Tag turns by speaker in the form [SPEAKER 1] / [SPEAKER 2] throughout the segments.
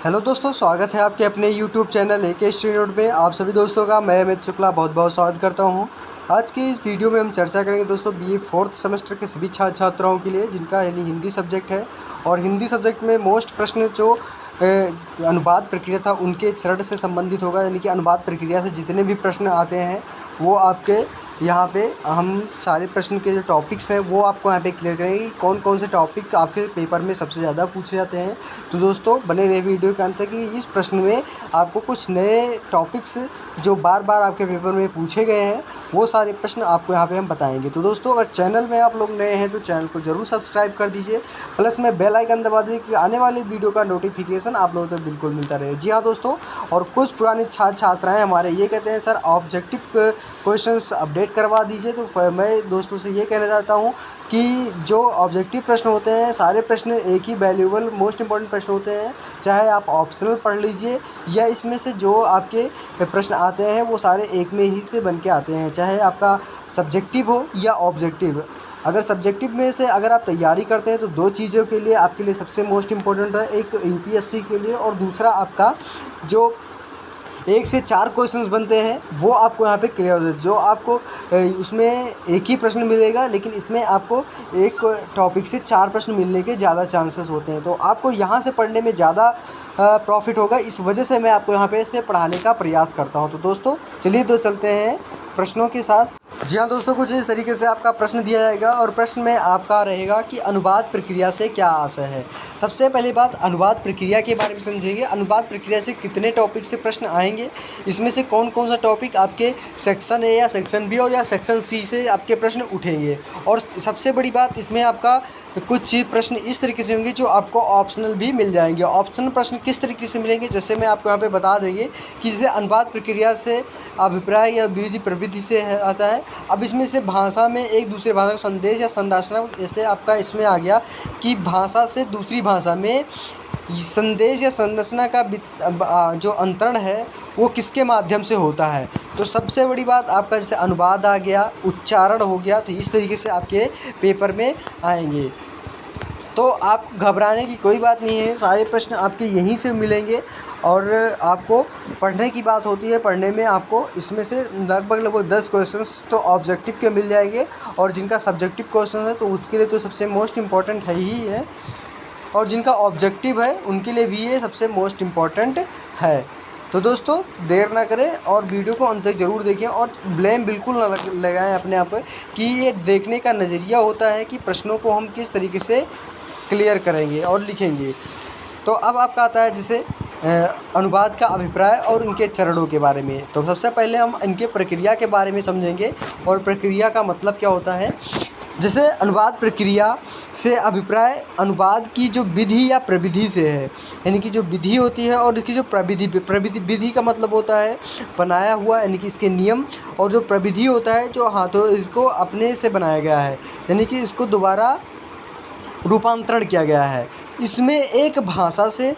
[SPEAKER 1] Hello दोस्तों, स्वागत है आपके अपने YouTube channel AK study note में। आप सभी दोस्तों का मैं अमित शुक्ला बहुत बहुत स्वागत करता हूं। आज की इस वीडियो में हम चर्चा करेंगे दोस्तों BA 4th सेमेस्टर के सभी छात्र छात्राओं के लिए जिनका यानी हिंदी सब्जेक्ट है। और हिंदी सब्जेक्ट में मोस्ट प्रश्न जो अनुवाद प्रक्रिया था उनके चरण से संबंधित होगा, यानी कि अनुवाद प्रक्रिया से जितने भी प्रश्न आते हैं वो आपके यहाँ पे हम सारे प्रश्न के जो टॉपिक्स हैं वो आपको यहाँ पे क्लियर करेंगे कि कौन कौन से टॉपिक आपके पेपर में सबसे ज़्यादा पूछे जाते हैं। तो दोस्तों बने रहे वीडियो के अंत तक कि इस प्रश्न में आपको कुछ नए टॉपिक्स जो बार बार आपके पेपर में पूछे गए हैं वो सारे प्रश्न आपको यहाँ पे हम बताएंगे। तो दोस्तों अगर चैनल में आप लोग नए हैं तो चैनल को ज़रूर सब्सक्राइब कर दीजिए, प्लस में बेल आइकन दबा दीजिए कि आने वाली वीडियो का नोटिफिकेशन आप लोगों तक बिल्कुल मिलता रहे। जी हाँ दोस्तों, और कुछ पुराने छात्र छात्राएँ हमारे ये कहते हैं सर ऑब्जेक्टिव क्वेश्चंस अपडेट करवा दीजिए। तो मैं दोस्तों से ये कहना चाहता हूँ कि जो ऑब्जेक्टिव प्रश्न होते हैं सारे प्रश्न एक ही वैल्यूएबल मोस्ट इंपॉर्टेंट प्रश्न होते हैं, चाहे आप ऑप्शनल पढ़ लीजिए या इसमें से जो आपके प्रश्न आते हैं वो सारे एक में ही से बन के आते हैं, चाहे आपका सब्जेक्टिव हो या ऑब्जेक्टिव। अगर सब्जेक्टिव में से अगर आप तैयारी करते हैं तो दो चीज़ों के लिए आपके लिए सबसे मोस्ट इम्पोर्टेंट है, एक तो UPSC के लिए और दूसरा आपका जो 1 से 4 क्वेश्चंस बनते हैं वो आपको यहाँ पे क्लियर हो जाए। जो आपको उसमें एक ही प्रश्न मिलेगा, लेकिन इसमें आपको एक टॉपिक से 4 प्रश्न मिलने के ज़्यादा चांसेस होते हैं। तो आपको यहाँ से पढ़ने में ज़्यादा प्रॉफिट होगा, इस वजह से मैं आपको यहाँ पे से पढ़ाने का प्रयास करता हूँ। तो दोस्तों चलिए तो चलते हैं प्रश्नों के साथ। जी हाँ दोस्तों, कुछ इस तरीके से आपका प्रश्न दिया जाएगा और प्रश्न में आपका रहेगा कि अनुवाद प्रक्रिया से क्या आशय है। सबसे पहली बात अनुवाद प्रक्रिया के बारे में समझेंगे। अनुवाद प्रक्रिया से कितने टॉपिक से प्रश्न आएंगे, इसमें से कौन कौन सा टॉपिक आपके सेक्शन A या सेक्शन B और या सेक्शन C से आपके प्रश्न उठेंगे। और सबसे बड़ी बात इसमें आपका कुछ प्रश्न इस तरीके से होंगे जो आपको ऑप्शनल भी मिल जाएंगे। ऑप्शनल प्रश्न किस तरीके से मिलेंगे, जैसे मैं आपको यहाँ पे बता देंगे कि जैसे अनुवाद प्रक्रिया से अभिप्राय या विधि प्रविधि से आता है। अब इसमें से भाषा में एक दूसरे भाषा का संदेश या संरचना, जैसे आपका इसमें आ गया कि भाषा से दूसरी भाषा में संदेश या संरचना का जो अंतरण है वो किसके माध्यम से होता है। तो सबसे बड़ी बात आपका जैसे अनुवाद आ गया, उच्चारण हो गया, तो इस तरीके से आपके पेपर में आएंगे। तो आप घबराने की कोई बात नहीं है, सारे प्रश्न आपके यहीं से मिलेंगे। और आपको पढ़ने की बात होती है, पढ़ने में आपको इसमें से लगभग 10 क्वेश्चंस तो ऑब्जेक्टिव के मिल जाएंगे, और जिनका सब्जेक्टिव क्वेश्चन है तो उसके लिए तो सबसे मोस्ट इम्पॉर्टेंट है ही है, और जिनका ऑब्जेक्टिव है उनके लिए भी ये सबसे मोस्ट इम्पॉर्टेंट है। तो दोस्तों देर ना करें और वीडियो को अंत तक ज़रूर देखें, और ब्लेम बिल्कुल ना लगाएं अपने आप पर कि ये देखने का नज़रिया होता है कि प्रश्नों को हम किस तरीके से क्लियर करेंगे और लिखेंगे। तो अब आपका आता है जैसे अनुवाद का अभिप्राय और उनके चरणों के बारे में। तो सबसे पहले हम इनके प्रक्रिया के बारे में समझेंगे, और प्रक्रिया का मतलब क्या होता है। जैसे अनुवाद प्रक्रिया से अभिप्राय अनुवाद की जो विधि या प्रविधि से है, यानी कि जो विधि होती है और इसकी जो प्रविधि विधि का मतलब होता है बनाया हुआ, यानी कि इसके नियम, और जो प्रविधि होता है जो हाथों इसको अपने से बनाया गया है, यानी कि इसको दोबारा रूपांतरण किया गया है। इसमें एक भाषा से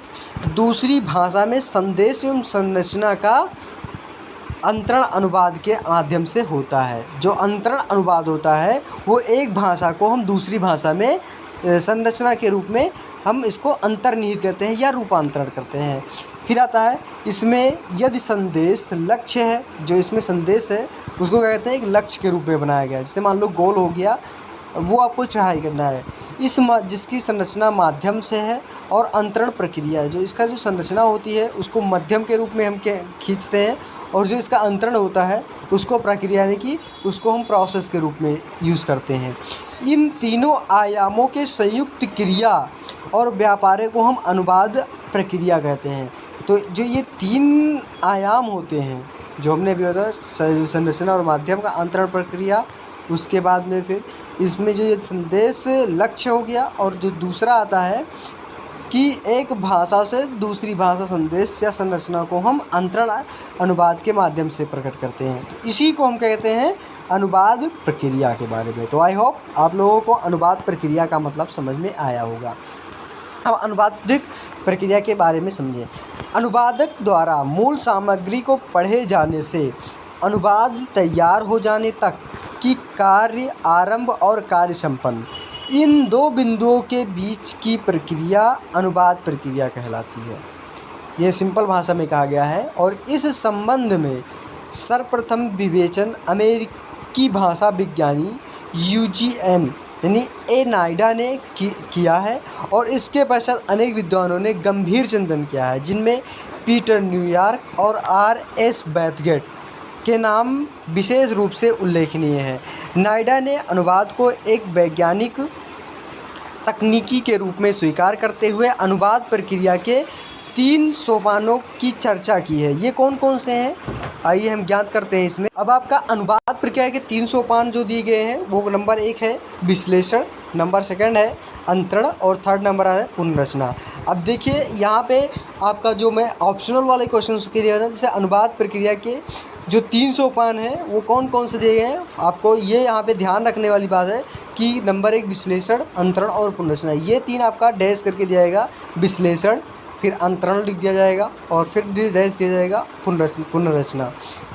[SPEAKER 1] दूसरी भाषा में संदेश एवं संरचना का अंतरण अनुवाद के माध्यम से होता है। जो अंतरण अनुवाद होता है वो एक भाषा को हम दूसरी भाषा में संरचना के रूप में हम इसको अंतर्निहित करते हैं या रूपांतरण करते हैं। फिर आता है इसमें यदि संदेश लक्ष्य है, जो इसमें संदेश है उसको कहते हैं एक लक्ष्य के रूप में बनाया गया है। जैसे मान लो गोल हो गया, वो आपको चढ़ाई करना है, जिसकी संरचना माध्यम से है, और अंतरण प्रक्रिया है जो इसका जो संरचना होती है उसको मध्यम के रूप में हम खींचते हैं, और जो इसका अंतरण होता है उसको प्रक्रिया यानी कि उसको हम प्रोसेस के रूप में यूज़ करते हैं। इन तीनों आयामों के संयुक्त क्रिया और व्यापार को हम अनुवाद प्रक्रिया कहते हैं। तो जो ये 3 आयाम होते हैं जो हमने अभी बताया, संरचना और माध्यम का अंतरण प्रक्रिया, उसके बाद में फिर इसमें जो ये संदेश लक्ष्य हो गया, और जो दूसरा आता है कि एक भाषा से दूसरी भाषा संदेश या संरचना को हम अंतरण अनुवाद के माध्यम से प्रकट करते हैं। तो इसी को हम कहते हैं अनुवाद प्रक्रिया के बारे में। तो आई होप आप लोगों को अनुवाद प्रक्रिया का मतलब समझ में आया होगा। अब अनुवादिक प्रक्रिया के बारे में समझें। अनुवादक द्वारा मूल सामग्री को पढ़े जाने से अनुवाद तैयार हो जाने तक की कार्य आरंभ और कार्य संपन्न, इन 2 बिंदुओं के बीच की प्रक्रिया अनुवाद प्रक्रिया कहलाती है। ये सिंपल भाषा में कहा गया है। और इस संबंध में सर्वप्रथम विवेचन अमेरिकी भाषा विज्ञानी यूजीएन यानी ए नायडा ने किया है। और इसके पश्चात अनेक विद्वानों ने गंभीर चिंतन किया है, जिनमें पीटर न्यूयॉर्क और आर.एस. बैथगेट के नाम विशेष रूप से उल्लेखनीय हैं। नायडा ने अनुवाद को एक वैज्ञानिक तकनीकी के रूप में स्वीकार करते हुए अनुवाद प्रक्रिया के 3 सोपानों की चर्चा की है। ये कौन कौन से हैं, आइए हम ज्ञात करते हैं इसमें। अब आपका अनुवाद प्रक्रिया के 3 सोपान जो दिए गए हैं वो नंबर 1 है विश्लेषण, नंबर 2 है अंतरण और 3rd नंबर है पुनर्रचना। अब देखिए यहाँ पे आपका जो मैं ऑप्शनल वाले क्वेश्चन के लिए जैसे अनुवाद प्रक्रिया के जो 3 सोपान हैं वो कौन कौन से दिए गए हैं, आपको ये यहाँ पे ध्यान रखने वाली बात है कि नंबर 1 विश्लेषण, अंतरण और पुनर्रचना, ये 3 आपका डैश करके दिया जाएगा। विश्लेषण, फिर अंतरण लिख दिया जाएगा और फिर डैश दिया जाएगा पुनर्रचना।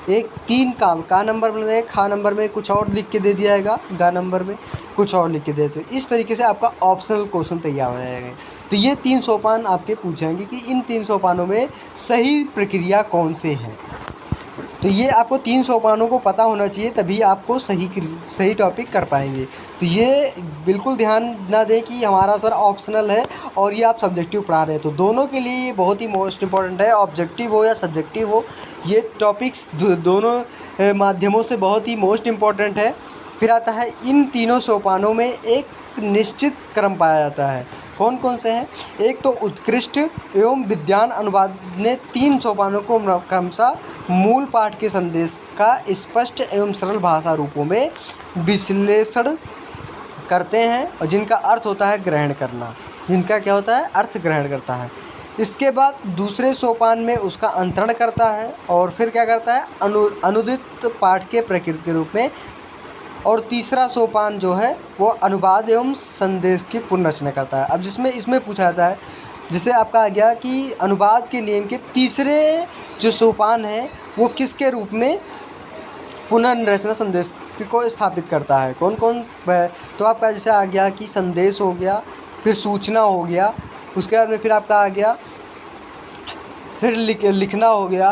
[SPEAKER 1] एक 3 का नंबर बन जाएगा, खा नंबर में कुछ और लिख के दे दिया जाएगा, गा नंबर में कुछ और लिख के दे। तो इस तरीके से आपका ऑप्शनल क्वेश्चन तैयार हो जाएगा। तो ये 3 सोपान आपके पूछेंगे कि इन 3 सोपानों में सही प्रक्रिया कौन से हैं। तो ये आपको 3 सोपानों को पता होना चाहिए, तभी आपको सही टॉपिक कर पाएंगे। तो ये बिल्कुल ध्यान ना दें कि हमारा सर ऑप्शनल है और ये आप सब्जेक्टिव पढ़ा रहे हैं, तो दोनों के लिए ये बहुत ही मोस्ट इम्पॉर्टेंट है, ऑब्जेक्टिव हो या सब्जेक्टिव हो, ये टॉपिक्स दोनों माध्यमों से बहुत ही मोस्ट इम्पॉर्टेंट है। फिर आता है इन तीनों सोपानों में एक निश्चित क्रम पाया जाता है। कौन कौन से हैं? एक तो उत्कृष्ट एवं विद्वान अनुवाद ने 3 सोपानों को क्रमशः मूल पाठ के संदेश का स्पष्ट एवं सरल भाषा रूपों में विश्लेषण करते हैं और जिनका अर्थ होता है ग्रहण करना, जिनका क्या होता है अर्थ ग्रहण करता है। इसके बाद दूसरे सोपान में उसका अंतरण करता है और फिर क्या करता है अनुदित पाठ के प्रकृति के रूप में। और तीसरा सोपान जो है वो अनुवाद एवं संदेश की पुनर्रचना करता है। अब इसमें पूछा जाता है, जैसे आपका आ गया कि अनुवाद के नियम के तीसरे जो सोपान है वो किसके रूप में पुनर्रचना संदेश को स्थापित करता है, कौन कौन? तो आपका जैसे आ गया कि संदेश हो गया, फिर सूचना हो गया, उसके बाद में फिर आपका आ गया फिर लिखना हो गया,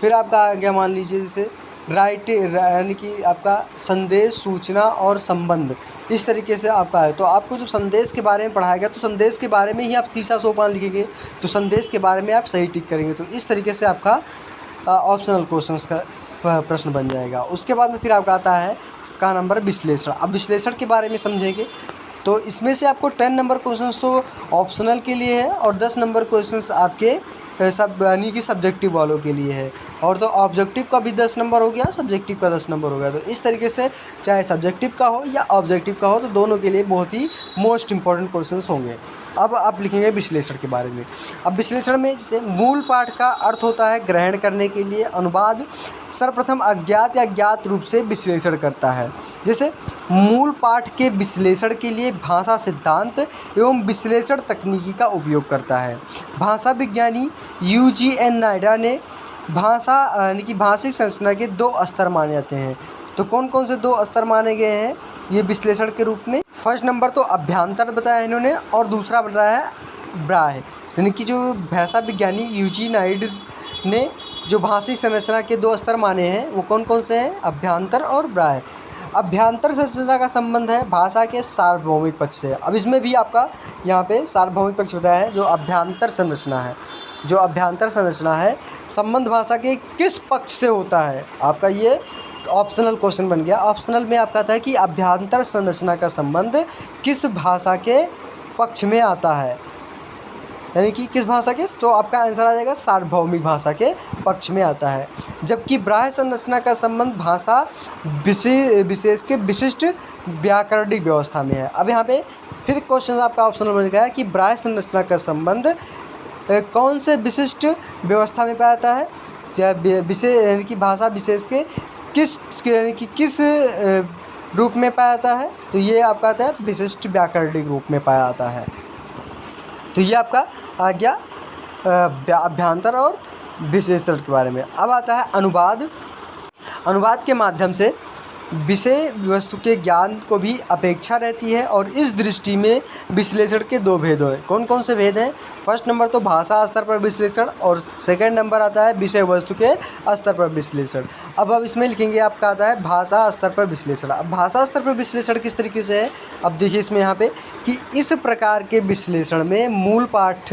[SPEAKER 1] फिर आपका आ गया मान लीजिए जैसे यानी कि आपका संदेश, सूचना और संबंध, इस तरीके से आपका है। तो आपको जब संदेश के बारे में पढ़ाया गया तो संदेश के बारे में ही आप तीसरा सोपान लिखेंगे, तो संदेश के बारे में आप सही टिक करेंगे। तो इस तरीके से आपका ऑप्शनल क्वेश्चंस का प्रश्न बन जाएगा। उसके बाद में फिर आपका आता है का नंबर विश्लेषण। अब विश्लेषण के बारे में समझेंगे तो इसमें से आपको 10 नंबर क्वेश्चंस तो ऑप्शनल के लिए है और 10 नंबर क्वेश्चंस आपके सब यानी कि सब्जेक्टिव वालों के लिए है। और तो ऑब्जेक्टिव का भी 10 नंबर हो गया, सब्जेक्टिव का 10 नंबर हो गया। तो इस तरीके से चाहे सब्जेक्टिव का हो या ऑब्जेक्टिव का हो तो दोनों के लिए बहुत ही मोस्ट इंपॉर्टेंट क्वेश्चंस होंगे। अब आप लिखेंगे विश्लेषण के बारे में। अब विश्लेषण में जैसे मूल पाठ का अर्थ होता है ग्रहण करने के लिए, अनुवाद सर्वप्रथम अज्ञात या ज्ञात रूप से विश्लेषण करता है। जैसे मूल पाठ के विश्लेषण के लिए भाषा सिद्धांत एवं विश्लेषण तकनीकी का उपयोग करता है। भाषा विज्ञानी यूजीएन नायडा ने भाषा यानी कि भाषिक संरचना के 2 स्तर माने जाते हैं। तो कौन कौन से 2 स्तर माने गए हैं ये विश्लेषण के रूप में? फर्स्ट नंबर तो अभ्यांतर बताया इन्होंने और दूसरा बताया है ब्राह्य, यानी कि जो भाषा विज्ञानी यूजी नायडू ने जो भाषिक संरचना के 2 स्तर माने हैं वो कौन कौन से हैं? अभ्यांतर और ब्राह्य। अभ्यांतर संरचना का संबंध है भाषा के सार्वभौमिक पक्ष से। अब इसमें भी आपका यहाँ पे सार्वभौमिक पक्ष बताया है। जो अभ्यांतर संरचना है संबंध भाषा के किस पक्ष से होता है, आपका ये ऑप्शनल क्वेश्चन बन गया। ऑप्शनल में आपका आता है कि अभ्यांतर संरचना का संबंध किस भाषा के पक्ष में आता है, यानी कि किस भाषा के, तो आपका आंसर आ जाएगा सार्वभौमिक भाषा के पक्ष में आता है। जबकि ब्राह्य संरचना का संबंध भाषा विशेष के विशिष्ट व्याकरणिक व्यवस्था में है। अब यहाँ पे फिर क्वेश्चन आपका ऑप्शनल बन गया कि ब्राह्य संरचना का संबंध कौन से विशिष्ट व्यवस्था में पाया जाता है, या विशेष यानी कि भाषा विशेष के किस रूप में पाया जाता है, तो ये आपका आता है विशिष्ट व्याकरणिक रूप में पाया जाता है। तो ये आपका आ गया अभ्यांतर और विशेषण के बारे में। अब आता है अनुवाद। अनुवाद के माध्यम से विषय वस्तु के ज्ञान को भी अपेक्षा रहती है। और इस दृष्टि में विश्लेषण के दो भेद हैं। कौन कौन से भेद हैं? फर्स्ट नंबर तो भाषा स्तर पर विश्लेषण और सेकंड नंबर आता है विषय वस्तु के स्तर पर विश्लेषण। अब इसमें लिखेंगे आपका आता है भाषा स्तर पर विश्लेषण। अब भाषा स्तर पर विश्लेषण किस तरीके से है? अब देखिए इसमें यहाँ पे कि इस प्रकार के विश्लेषण में मूल पाठ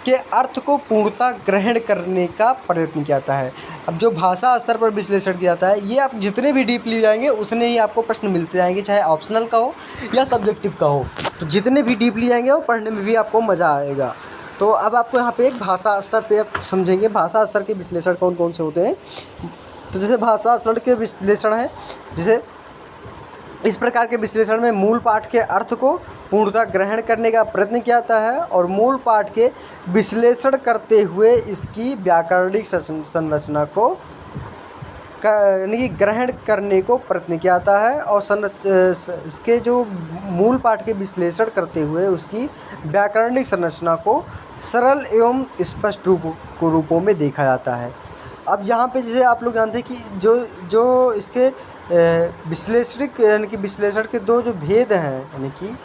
[SPEAKER 1] के अर्थ को पूर्णतः ग्रहण करने का प्रयत्न किया जाता है। अब जो भाषा स्तर पर विश्लेषण किया जाता है, ये आप जितने भी डीपली जाएंगे उतने ही आपको प्रश्न मिलते जाएंगे, चाहे ऑप्शनल का हो या सब्जेक्टिव का हो। तो जितने भी डीपली जाएंगे वो पढ़ने में भी आपको मज़ा आएगा। तो अब आपको यहाँ पे भाषा स्तर पे आप समझेंगे भाषा स्तर के विश्लेषण कौन कौन से होते हैं। तो जैसे भाषा स्तर के विश्लेषण है, जैसे इस प्रकार के विश्लेषण में मूल पाठ के अर्थ को पूर्णतः ग्रहण करने का प्रयत्न किया जाता है और मूल पाठ के विश्लेषण करते हुए इसकी व्याकरणिक संरचना को यानी कि ग्रहण करने को प्रयत्न किया जाता है। और इसके जो मूल पाठ के विश्लेषण करते हुए उसकी व्याकरणिक संरचना को सरल एवं स्पष्ट रूपों में देखा जाता है। अब यहाँ पे जैसे आप लोग जानते हैं कि जो इसके विश्लेषणिक यानी कि विश्लेषण के दो जो भेद हैं, यानी कि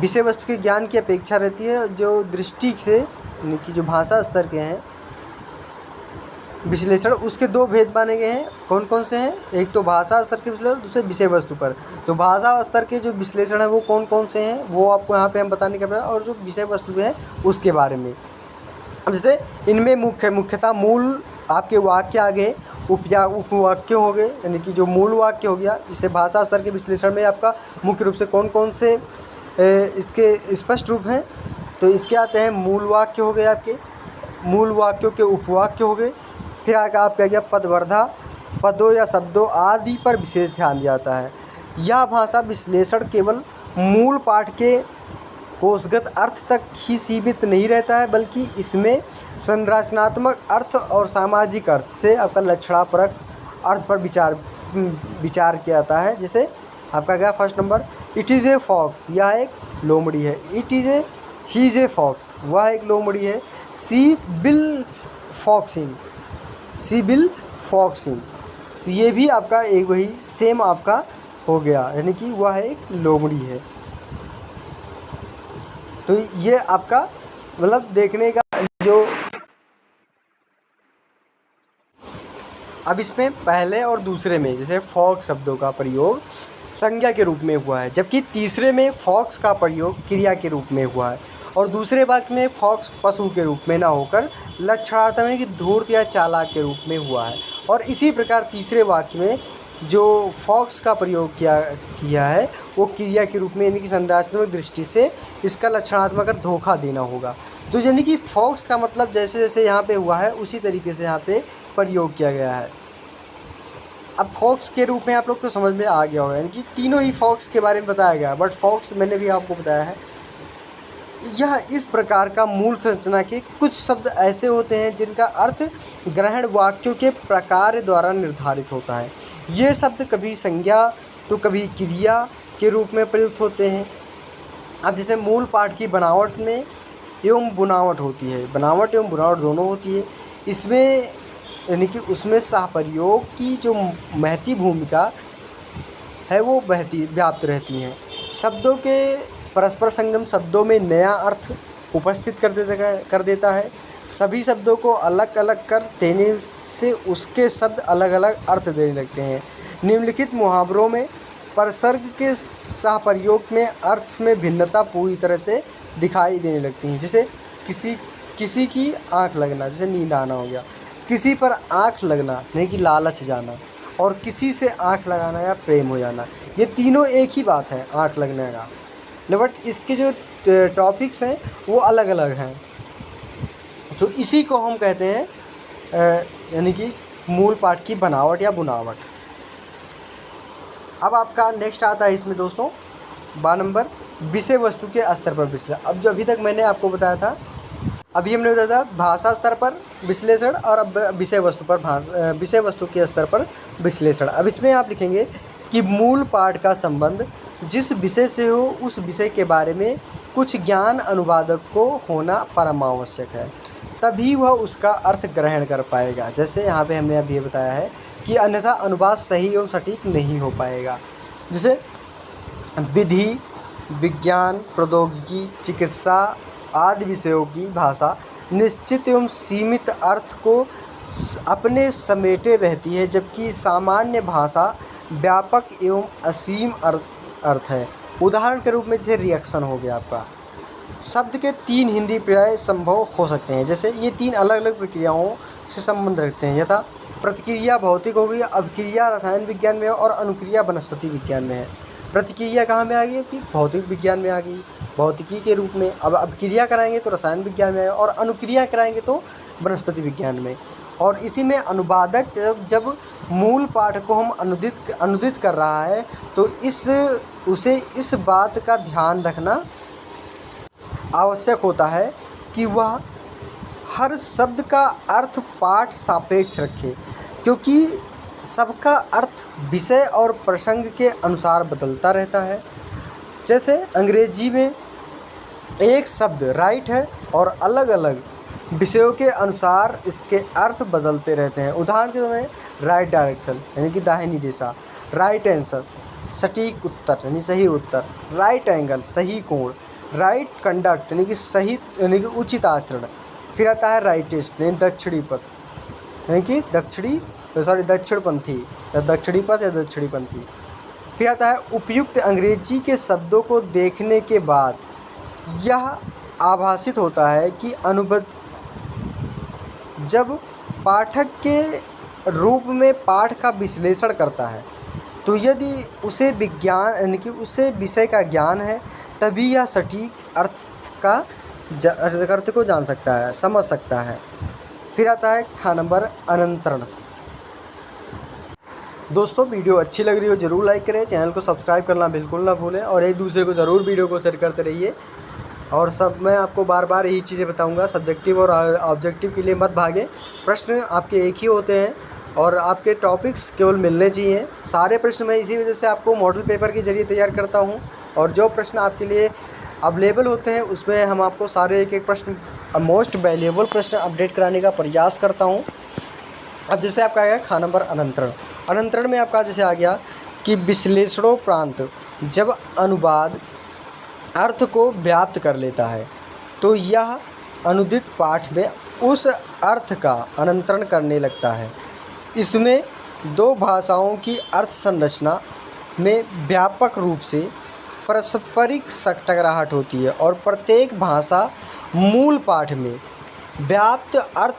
[SPEAKER 1] विषय वस्तु के ज्ञान की अपेक्षा रहती है जो दृष्टि से यानी कि जो भाषा स्तर के हैं विश्लेषण, उसके दो भेद माने गए हैं। कौन कौन से हैं? एक तो भाषा स्तर के विश्लेषण, दूसरे विषय वस्तु पर। तो भाषा स्तर के जो विश्लेषण है वो कौन कौन से हैं वो आपको यहाँ पे हम बताने का प्रयास, और जो विषय वस्तु है उसके बारे में। अब जैसे इनमें मुख्यतः मूल आपके वाक्य आ गए, उपवाक्य हो गए, यानी कि जो मूल वाक्य हो गया। जिससे भाषा स्तर के विश्लेषण में आपका मुख्य रूप से कौन कौन से इसके स्पष्ट रूप हैं, तो इसके आते हैं मूल वाक्य हो गए, आपके मूल वाक्यों के उपवाक्य हो गए। फिर आगे आपका गया पदवर्धा, पदों या शब्दों आदि पर विशेष ध्यान दिया जाता है। यह भाषा विश्लेषण केवल मूल पाठ के कोशगत अर्थ तक ही सीमित नहीं रहता है, बल्कि इसमें संरचनात्मक अर्थ और सामाजिक अर्थ से आपका लक्षणापरक अर्थ पर विचार किया जाता है। जैसे आपका क्या first number, it is a fox, यह एक लोमड़ी है। It is a he is a fox, वह एक लोमड़ी है। सी बिल फॉक्सिंग, सी बिल फॉक्सिंग, तो ये भी आपका एक वही सेम आपका हो गया, यानी कि वह एक लोमड़ी है। तो ये आपका मतलब देखने का जो अब इसमें पहले और दूसरे में जैसे फॉक्स शब्दों का प्रयोग संज्ञा के रूप में हुआ है, जबकि तीसरे में फॉक्स का प्रयोग क्रिया के रूप में हुआ है, और दूसरे वाक्य में फॉक्स पशु के रूप में ना होकर लक्षणार्थ में कि धूर्त या चालाक के रूप में हुआ है। और इसी प्रकार तीसरे वाक्य में जो फॉक्स का प्रयोग किया है वो क्रिया के रूप में, यानी कि संरचनात्मक दृष्टि से इसका लक्षणात्मक अर्थ धोखा देना होगा। तो यानी कि फॉक्स का मतलब जैसे जैसे यहाँ पे हुआ है उसी तरीके से यहाँ पे प्रयोग किया गया है। अब फॉक्स के रूप में आप लोग को समझ में आ गया होगा, यानी कि तीनों ही फॉक्स के बारे में बताया गया, बट फॉक्स मैंने भी आपको बताया है। यह इस प्रकार का मूल संरचना के कुछ शब्द ऐसे होते हैं जिनका अर्थ ग्रहण वाक्यों के प्रकार द्वारा निर्धारित होता है। ये शब्द कभी संज्ञा तो कभी क्रिया के रूप में प्रयुक्त होते हैं। अब जैसे मूल पाठ की बनावट में एवं बुनावट होती है, बनावट एवं बुनावट दोनों होती है। इसमें यानी कि उसमें सहप्रयोग की जो महती भूमिका है वो व्याप्त रहती हैं। शब्दों के परस्पर संगम शब्दों में नया अर्थ उपस्थित कर देता है। सभी शब्दों को अलग अलग कर देने से उसके शब्द अलग अलग अर्थ देने लगते हैं। निम्नलिखित मुहावरों में परसर्ग के सहप्रयोग में अर्थ में भिन्नता पूरी तरह से दिखाई देने लगती हैं। जैसे किसी की आँख लगना, जैसे नींद आना हो गया, किसी पर आँख लगना नहीं कि लालच जाना, और किसी से आँख लगाना या प्रेम हो जाना, ये तीनों एक ही बात है आँख लगने का, बट इसके जो टॉपिक्स हैं वो अलग अलग हैं। तो इसी को हम कहते हैं यानी कि मूल पाठ की बनावट या बुनावट। अब आपका नेक्स्ट आता है इसमें दोस्तों 12 नंबर विषय वस्तु के स्तर पर विश्लेषण। अब जो अभी तक मैंने आपको बताया था, अभी हमने बताया था भाषा स्तर पर विश्लेषण, और अब विषय वस्तु के स्तर पर विश्लेषण। अब इसमें आप लिखेंगे कि मूल पाठ का संबंध जिस विषय से हो उस विषय के बारे में कुछ ज्ञान अनुवादक को होना परम आवश्यक है, तभी वह उसका अर्थ ग्रहण कर पाएगा। जैसे यहाँ पे हमने अभी बताया है कि अन्यथा अनुवाद सही एवं सटीक नहीं हो पाएगा। जैसे विधि, विज्ञान, प्रौद्योगिकी, चिकित्सा आदि विषयों की भाषा निश्चित एवं सीमित अर्थ को अपने समेटे रहती है, जबकि सामान्य भाषा व्यापक एवं असीम अर्थ है। उदाहरण के रूप में जैसे रिएक्शन हो गया आपका, शब्द के 3 हिंदी पर्याय संभव हो सकते हैं। जैसे ये 3 अलग अलग प्रक्रियाओं से संबंध रखते हैं, यथा प्रतिक्रिया भौतिक हो गई, अभिक्रिया रसायन विज्ञान में है और अनुक्रिया वनस्पति विज्ञान में है। प्रतिक्रिया कहाँ में आ गई कि भौतिक विज्ञान में आ गई, भौतिकी के रूप में। अब अभिक्रिया कराएंगे तो रसायन विज्ञान में आएगा और अनुक्रिया कराएंगे तो वनस्पति विज्ञान में। और इसी में अनुवादक जब मूल पाठ को हम अनुदित कर रहा है तो उसे इस बात का ध्यान रखना आवश्यक होता है कि वह हर शब्द का अर्थ पाठ सापेक्ष रखे, क्योंकि सबका अर्थ विषय और प्रसंग के अनुसार बदलता रहता है। जैसे अंग्रेजी में एक शब्द राइट है और अलग अलग विषयों के अनुसार इसके अर्थ बदलते रहते हैं। उदाहरण के तौर पर राइट डायरेक्शन यानी कि दाहिनी दिशा, राइट आंसर सटीक उत्तर यानी सही उत्तर, राइट एंगल सही कोण, राइट कंडक्ट यानी कि सही यानी कि उचित आचरण। फिर आता है राइटिस्ट यानी दक्षिणी पथ यानी कि दक्षिणपंथी या दक्षिणी पथ या दक्षिणीपंथी। फिर आता है उपयुक्त अंग्रेजी के शब्दों को देखने के बाद यह आभासित होता है कि अनुबंध जब पाठक के रूप में पाठ का विश्लेषण करता है तो यदि उसे विज्ञान यानी कि उसे विषय का ज्ञान है, तभी यह सटीक अर्थ को जान सकता है, समझ सकता है। फिर आता है खा नंबर अनंतरण। दोस्तों वीडियो अच्छी लग रही हो ज़रूर लाइक करें, चैनल को सब्सक्राइब करना बिल्कुल ना भूलें और एक दूसरे को ज़रूर वीडियो को शेयर करते रहिए। और मैं आपको बार बार यही चीज़ें बताऊंगा, सब्जेक्टिव और ऑब्जेक्टिव के लिए मत भागें। प्रश्न आपके एक ही होते हैं और आपके टॉपिक्स केवल मिलने चाहिए। सारे प्रश्न मैं इसी वजह से आपको मॉडल पेपर के ज़रिए तैयार करता हूँ और जो प्रश्न आपके लिए अवेलेबल होते हैं उसमें हम आपको सारे एक प्रश्न मोस्ट वैल्यूएबल प्रश्न अपडेट कराने का प्रयास करता हूँ। अब जैसे आपका आ गया खा नंबर अनंतरण में आपका जैसे आ गया कि विश्लेषणोपरांत जब अनुवाद अर्थ को व्याप्त कर लेता है तो यह अनुदित पाठ में उस अर्थ का अनंतरण करने लगता है। इसमें 2 भाषाओं की अर्थ संरचना में व्यापक रूप से पारस्परिक टकराहट होती है और प्रत्येक भाषा मूल पाठ में व्याप्त अर्थ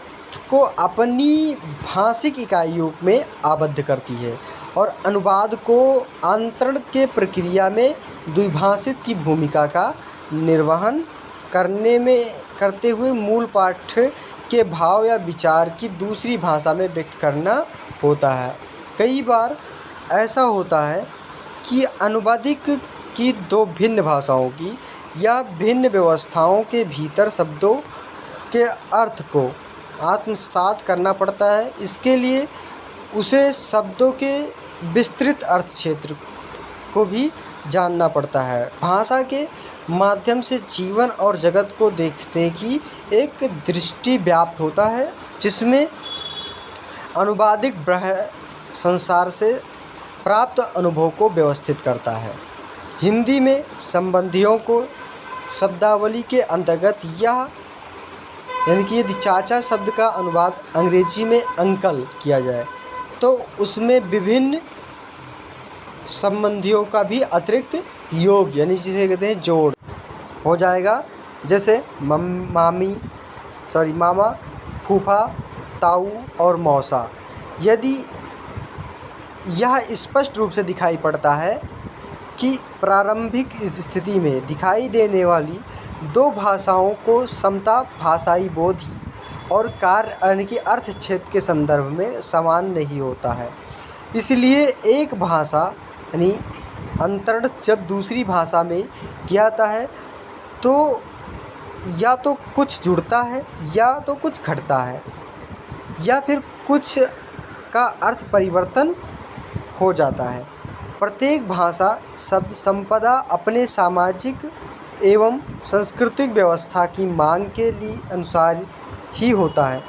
[SPEAKER 1] को अपनी भाषिक इकाइयों में आबद्ध करती है और अनुवाद को अंतरण के प्रक्रिया में द्विभाषित की भूमिका का निर्वहन करते हुए मूल पाठ के भाव या विचार की दूसरी भाषा में व्यक्त करना होता है। कई बार ऐसा होता है कि अनुवादिक की 2 भिन्न भाषाओं की या भिन्न व्यवस्थाओं के भीतर शब्दों के अर्थ को आत्मसात करना पड़ता है। इसके लिए उसे शब्दों के विस्तृत अर्थ क्षेत्र को भी जानना पड़ता है। भाषा के माध्यम से जीवन और जगत को देखने की एक दृष्टि व्याप्त होता है, जिसमें अनुवादिक संसार से प्राप्त अनुभव को व्यवस्थित करता है। हिंदी में संबंधियों को शब्दावली के अंतर्गत यह यानी कि यदि चाचा शब्द का अनुवाद अंग्रेजी में अंकल किया जाए तो उसमें विभिन्न संबंधियों का भी अतिरिक्त योग यानी जिसे कहते हैं जोड़ हो जाएगा। जैसे मामा, फूफा, ताऊ और मौसा। यदि यह स्पष्ट रूप से दिखाई पड़ता है कि प्रारंभिक स्थिति में दिखाई देने वाली 2 भाषाओं को समता भाषाई बोध और कार्य यानी कि अर्थ क्षेत्र के संदर्भ में समान नहीं होता है। इसलिए एक भाषा यानी अंतरण जब दूसरी भाषा में किया जाता है तो या तो कुछ जुड़ता है या तो कुछ घटता है या फिर कुछ का अर्थ परिवर्तन हो जाता है। प्रत्येक भाषा शब्द संपदा अपने सामाजिक एवं सांस्कृतिक व्यवस्था की मांग के लिए अनुसार ही होता है।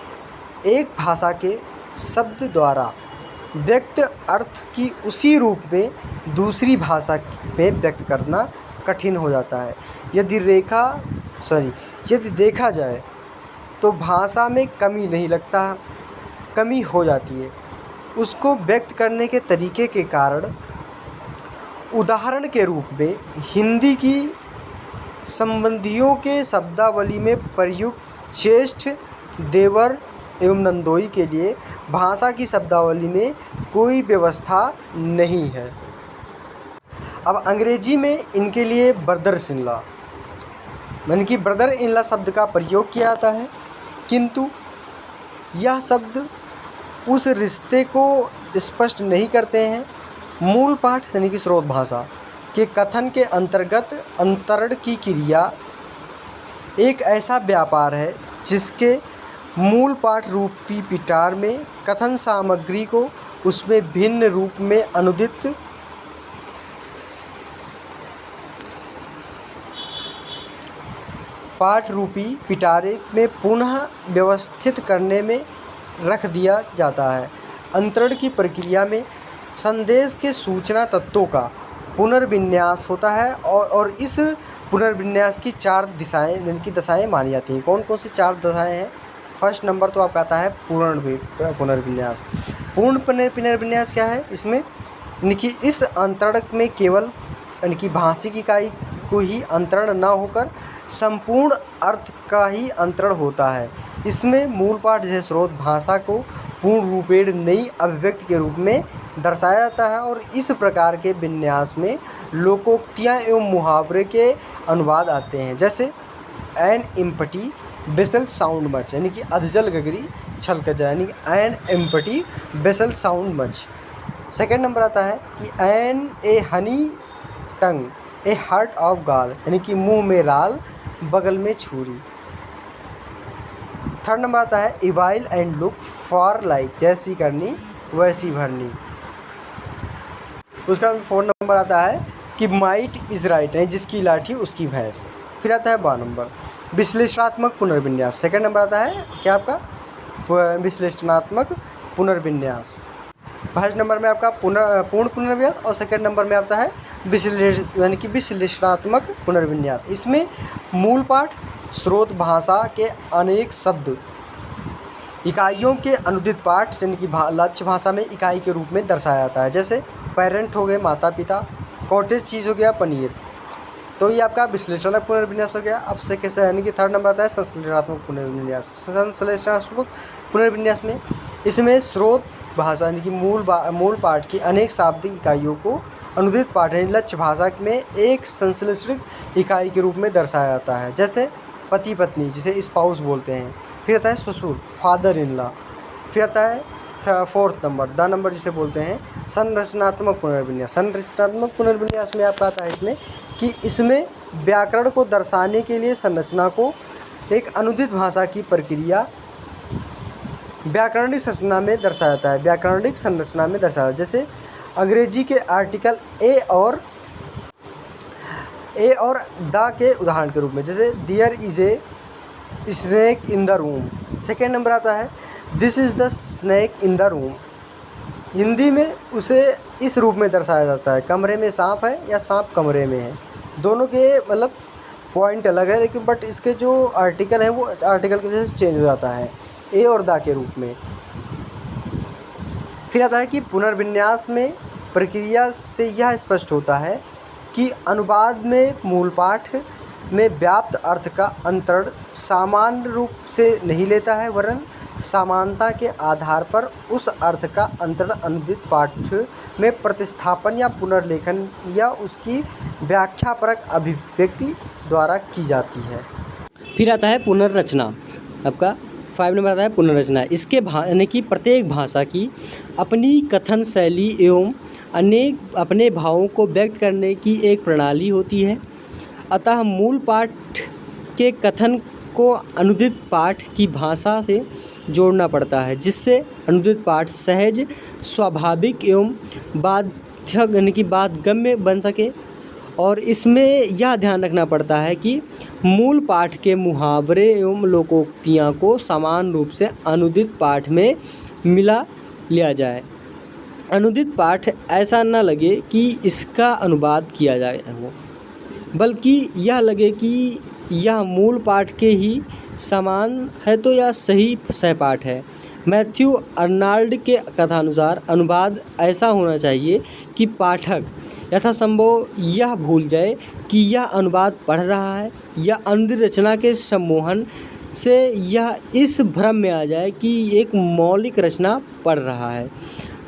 [SPEAKER 1] एक भाषा के शब्द द्वारा व्यक्त अर्थ की उसी रूप में दूसरी भाषा में व्यक्त करना कठिन हो जाता है। यदि देखा जाए तो भाषा में कमी नहीं लगता, कमी हो जाती है उसको व्यक्त करने के तरीके के कारण। उदाहरण के रूप में हिंदी की संबंधियों के शब्दावली में प्रयुक्त ज्येष्ठ, देवर एवं नंदोई के लिए भाषा की शब्दावली में कोई व्यवस्था नहीं है। अब अंग्रेजी में इनके लिए ब्रदर्स इन लॉ यानी कि ब्रदर इन लॉ शब्द का प्रयोग किया जाता है, किंतु यह शब्द उस रिश्ते को स्पष्ट नहीं करते हैं। मूल पाठ यानी कि स्रोत भाषा के कथन के अंतर्गत अंतरण की क्रिया एक ऐसा व्यापार है जिसके मूल पाठ रूपी पिटार में कथन सामग्री को उसमें भिन्न रूप में अनुदित पाठ रूपी पिटारे में पुनः व्यवस्थित करने में रख दिया जाता है। अंतरण की प्रक्रिया में संदेश के सूचना तत्वों का पुनर्विन्यास होता है और इस पुनर्विन्यास की 4 दिशाएं यानी कि दशाएँ मानी जाती हैं। कौन कौन सी 4 दशाएँ हैं? फर्स्ट नंबर तो आपका आता है पुनर्विन्यास। पूर्ण पुनर्विन्यास क्या है? इसमें यानी कि इस अंतरण में केवल यानी कि भाषिक इकाई को ही अंतरण न होकर संपूर्ण अर्थ का ही अंतरण होता है। इसमें मूल पाठ जैसे स्रोत भाषा को पूर्ण रूपेण नई अभिव्यक्ति के रूप में दर्शाया जाता है और इस प्रकार के विन्यास में लोकोक्तियाँ एवं मुहावरे के अनुवाद आते हैं, जैसे an empty vessel sound much यानी कि अधजल गगरी छलक जाए यानी कि an empty vessel sound much. Second number आता है कि an a honey tongue a heart of gall यानी कि मुंह में राल बगल में छुरी। थर्ड नंबर आता है इवाइल एंड लुक फॉर लाइक जैसी करनी वैसी भरनी। उसका फोर्थ नंबर आता है कि माइट इज राइट यानी जिसकी लाठी उसकी भैंस। फिर आता है 12 नंबर विश्लेषणात्मक पुनर्विन्यास। सेकंड नंबर आता है क्या आपका विश्लेषणात्मक पुनर्विन्यास। फर्स्ट नंबर में आपका पूर्ण पुनर्विन्यास और सेकंड नंबर में आता है यानी कि विश्लेषणात्मक पुनर्विन्यास। इसमें मूल पाठ स्रोत भाषा के अनेक शब्द इकाइयों के अनुदित पाठ यानी कि लक्ष्य भाषा में इकाई के रूप में दर्शाया जाता है, जैसे पेरेंट हो गए माता पिता, कॉटेज चीज़ हो गया पनीर। तो ये आपका विश्लेषणात्मक पुनर्विन्यास हो गया। अब से कैसे यानी कि थर्ड नंबर आता है संश्लेषणात्मक पुनर्विन्यास। संश्लेषणात्मक पुनर्विन्यास में इसमें स्रोत भाषा यानी कि मूल पाठ की अनेक शाब्दिक इकाइयों को अनुदित पाठ यानी लक्ष्य भाषा में एक संश्लेषित इकाई के रूप में दर्शाया जाता है, जैसे पति पत्नी जिसे स्पाउस बोलते हैं। फिर आता है ससुर फादर इन लॉ। फिर आता है फोर्थ नंबर द नंबर जिसे बोलते हैं संरचनात्मक पुनर्विन्यास। संरचनात्मक पुनर्विन्यास में आपका आता है इसमें कि इसमें व्याकरण को दर्शाने के लिए संरचना को एक अनुदित भाषा की प्रक्रिया व्याकरणिक संरचना में दर्शाया जाता है। व्याकरणिक संरचना में दर्शाया जैसे अंग्रेजी के आर्टिकल ए और द के उदाहरण के रूप में, जैसे there is a snake in the room. Second number आता है this is the snake in the room. Hindi में उसे इस रूप में दर्शाया जाता है कमरे में सांप है या सांप कमरे में है। दोनों के मतलब पॉइंट अलग है, लेकिन बट इसके जो आर्टिकल है वो आर्टिकल की वजह से चेंज हो जाता है ए और द के रूप में। फिर आता है कि पुनर्विन्यास में प्रक्रिया से यह स्पष्ट होता है कि अनुवाद में मूल पाठ में व्याप्त अर्थ का अंतरण सामान्य रूप से नहीं लेता है, वरन समानता के आधार पर उस अर्थ का अंतरण अनुदित पाठ में प्रतिस्थापन या पुनर्लेखन या उसकी व्याख्यापरक अभिव्यक्ति द्वारा की जाती है। फिर आता है पुनर्रचना। आपका 5 नंबर आता है पुनर्रचना। इसके यानी कि प्रत्येक भाषा की अपनी कथन शैली एवं अनेक अपने भावों को व्यक्त करने की एक प्रणाली होती है। अतः मूल पाठ के कथन को अनुदित पाठ की भाषा से जोड़ना पड़ता है, जिससे अनुदित पाठ सहज, स्वाभाविक एवं तथ्य यानी कि बात गम्य बन सके। और इसमें यह ध्यान रखना पड़ता है कि मूल पाठ के मुहावरे एवं लोकोक्तियाँ को समान रूप से अनुदित पाठ में मिला लिया जाए। अनुदित पाठ ऐसा न लगे कि इसका अनुवाद किया जाए हो, बल्कि यह लगे कि यह मूल पाठ के ही समान है तो यह सही सहपाठ है। मैथ्यू अर्नाल्ड के कथानुसार अनुवाद ऐसा होना चाहिए कि पाठक यथासंभव यह भूल जाए कि यह अनुवाद पढ़ रहा है, या अनुदित रचना के सम्मोहन से यह इस भ्रम में आ जाए कि एक मौलिक रचना पढ़ रहा है।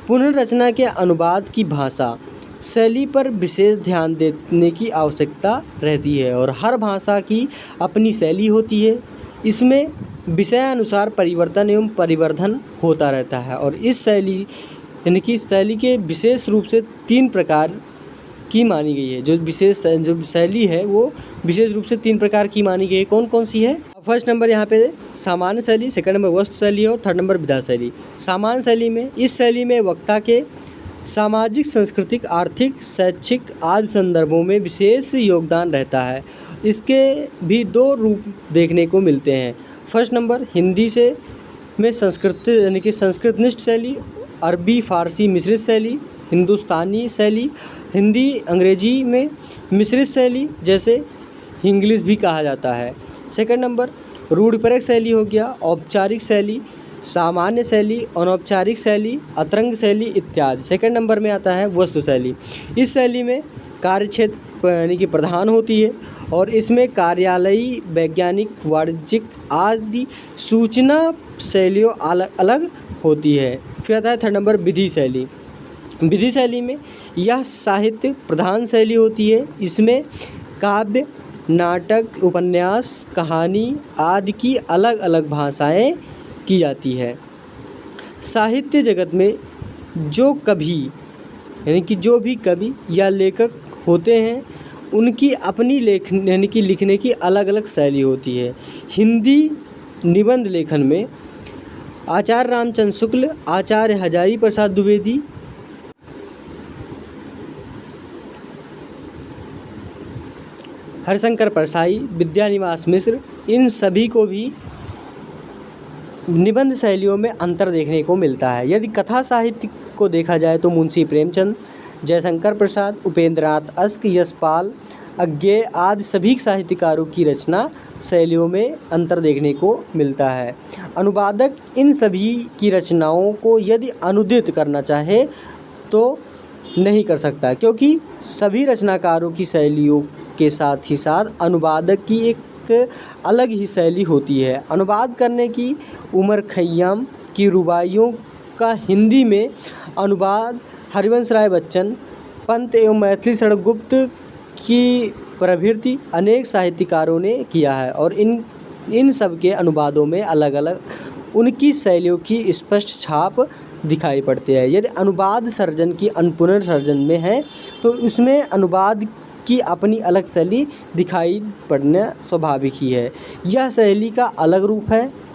[SPEAKER 1] पुनर्रचना के अनुवाद की भाषा शैली पर विशेष ध्यान देने की आवश्यकता रहती है, और हर भाषा की अपनी शैली होती है। इसमें विषयानुसार परिवर्तन एवं परिवर्धन होता रहता है, और इस शैली यानी कि शैली के विशेष रूप से 3 प्रकार की मानी गई है। जो शैली है वो विशेष रूप से 3 प्रकार की मानी गई है। कौन कौन सी है? फर्स्ट नंबर यहाँ पे सामान्य शैली, सेकंड नंबर वस्तु शैली और थर्ड नंबर विधा शैली। सामान्य शैली में, इस शैली में वक्ता के सामाजिक, सांस्कृतिक, आर्थिक, शैक्षिक आदि संदर्भों में विशेष योगदान रहता है। इसके भी 2 रूप देखने को मिलते हैं। फर्स्ट नंबर हिंदी से में संस्कृत यानी कि संस्कृतनिष्ठ शैली, अरबी फारसी मिश्रित शैली, हिंदुस्तानी शैली, हिंदी अंग्रेजी में मिश्रित शैली जैसे इंग्लिश भी कहा जाता है। सेकंड नंबर रूढ़िपरक शैली हो गया, औपचारिक शैली, सामान्य शैली, अनौपचारिक शैली, अतरंग शैली इत्यादि। सेकंड नंबर में आता है वस्तु शैली। इस शैली में कार्यक्षेत्र यानी कि प्रधान होती है, और इसमें कार्यालयी, वैज्ञानिक, वाणिज्यिक आदि सूचना शैलियों अलग अलग होती है। फिर आता है थर्ड नंबर विधि शैली। विधि शैली में यह साहित्य प्रधान शैली होती है। इसमें काव्य, नाटक, उपन्यास, कहानी आदि की अलग अलग भाषाएं की जाती है। साहित्य जगत में जो भी कवि या लेखक होते हैं, उनकी अपनी लिखने की अलग अलग शैली होती है। हिंदी निबंध लेखन में आचार्य रामचंद्र शुक्ल, आचार्य हजारी प्रसाद द्विवेदी, हरिशंकर परसाई, विद्यानिवास मिश्र, इन सभी को भी निबंध शैलियों में अंतर देखने को मिलता है। यदि कथा साहित्य को देखा जाए तो मुंशी प्रेमचंद, जयशंकर प्रसाद, उपेंद्रनाथ अश्क, यशपाल, अज्ञेय आदि सभी साहित्यकारों की रचना शैलियों में अंतर देखने को मिलता है। अनुवादक इन सभी की रचनाओं को यदि अनुदित करना चाहे तो नहीं कर सकता, क्योंकि सभी रचनाकारों की शैलियों के साथ ही साथ अनुवादक की एक अलग ही शैली होती है। अनुवाद करने की उमर खय्याम की रुबाइयों का हिंदी में अनुवाद हरिवंश राय बच्चन, पंत एवं मैथिली शरण गुप्त की प्रभृति अनेक साहित्यकारों ने किया है, और इन सब के अनुवादों में अलग अलग उनकी शैलियों की स्पष्ट छाप दिखाई पड़ती है। यदि अनुवाद सर्जन की पुनर्सर्जन में है तो उसमें अनुवाद की अपनी अलग शैली दिखाई पड़ना स्वाभाविक ही है। यह शैली का अलग रूप है।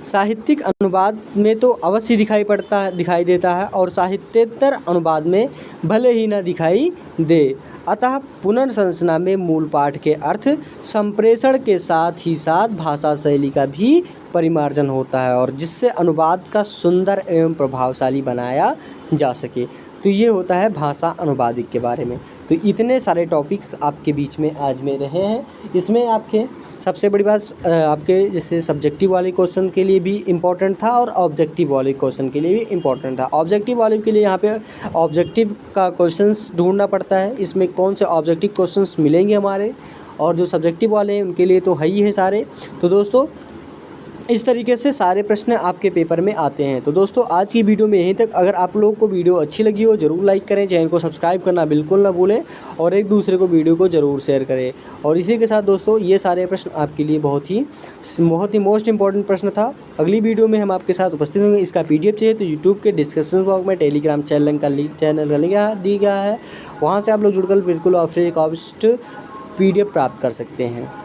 [SPEAKER 1] साहित्यिक अनुवाद में तो अवश्य दिखाई देता है, और साहित्येतर अनुवाद में भले ही न दिखाई दे। अतः पुनर्संरचना में मूल पाठ के अर्थ संप्रेषण के साथ ही साथ भाषा शैली का भी परिमार्जन होता है, और जिससे अनुवाद का सुंदर एवं प्रभावशाली बनाया जा सके। तो ये होता है भाषा अनुवादिक के बारे में। तो इतने सारे टॉपिक्स आपके बीच में आज में रहे हैं। इसमें आपके सबसे बड़ी बात आपके जैसे सब्जेक्टिव वाले क्वेश्चन के लिए भी इम्पोर्टेंट था, और ऑब्जेक्टिव वाले क्वेश्चन के लिए भी इम्पोर्टेंट था। ऑब्जेक्टिव वाले के लिए यहाँ पे ऑब्जेक्टिव का क्वेश्चंस ढूंढना पड़ता है, इसमें कौन से ऑब्जेक्टिव क्वेश्चंस मिलेंगे हमारे, और जो सब्जेक्टिव वाले हैं उनके लिए तो है ही है सारे। तो दोस्तों इस तरीके से सारे प्रश्न आपके पेपर में आते हैं। तो दोस्तों आज की वीडियो में यहीं तक। अगर आप लोगों को वीडियो अच्छी लगी हो जरूर लाइक करें, चैनल को सब्सक्राइब करना बिल्कुल ना भूलें, और एक दूसरे को वीडियो को ज़रूर शेयर करें। और इसी के साथ दोस्तों ये सारे प्रश्न आपके लिए बहुत ही मोस्ट इंपॉर्टेंट प्रश्न था। अगली वीडियो में हम आपके साथ उपस्थित होंगे। इसका PDF चाहिए तो यूट्यूब के डिस्क्रिप्शन बॉक्स में टेलीग्राम चैनल का लिंक दी गया है, वहाँ से आप लोग जुड़कर बिल्कुल फ्री कॉस्ट PDF प्राप्त कर सकते हैं।